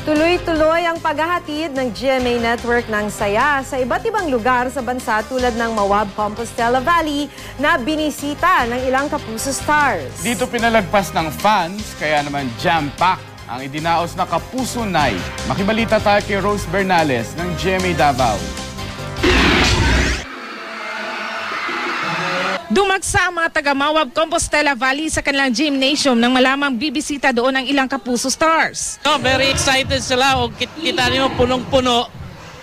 Tuloy-tuloy ang paghahatid ng GMA Network ng saya sa iba't ibang lugar sa bansa tulad ng Mawab Compostela Valley na binisita ng ilang Kapuso stars. Dito pinalagpas ng fans, kaya naman jam-pack ang idinaos na Kapuso Night. Makibalita tayo kay Rose Bernales ng GMA Davao. Dumagsa ang mga taga-Mawab Compostela Valley sa kanilang gymnasium nang malamang bibisita doon ang ilang Kapuso stars. Very excited sila. O kita niyo punong-puno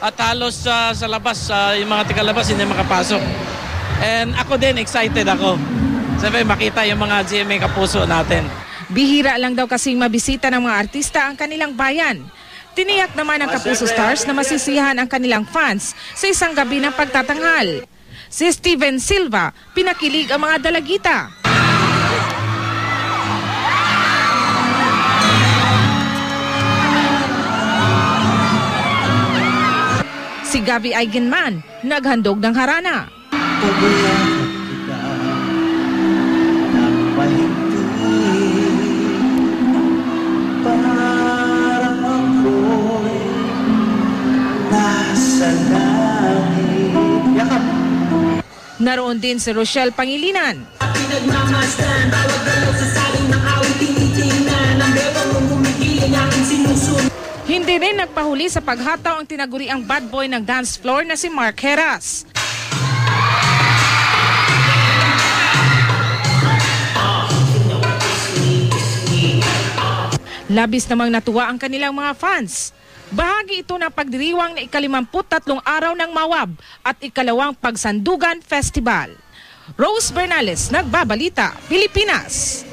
at halos sa labas, yung mga taga-labas hindi makapasok. And ako din, excited ako. Sabi, makita yung mga GMA Kapuso natin. Bihira lang daw kasing mabisita ng mga artista ang kanilang bayan. Tiniyak naman ng Kapuso stars na masisiyahan ang kanilang fans sa isang gabi ng pagtatanghal. Si Steven Silva, pinakilig ang mga dalagita. Si Gabby Eigenman, naghandog ng harana. Naroon din si Rochelle Pangilinan. Hindi rin nagpahuli sa paghataw ang tinaguriang bad boy ng dance floor na si Mark Heras. Labis namang natuwa ang kanilang mga fans. Bahagi ito ng pagdiriwang na ika-53 araw ng Mawab at ikalawang Pagsandugan Festival. Rose Bernales, Nagbabalita, Pilipinas.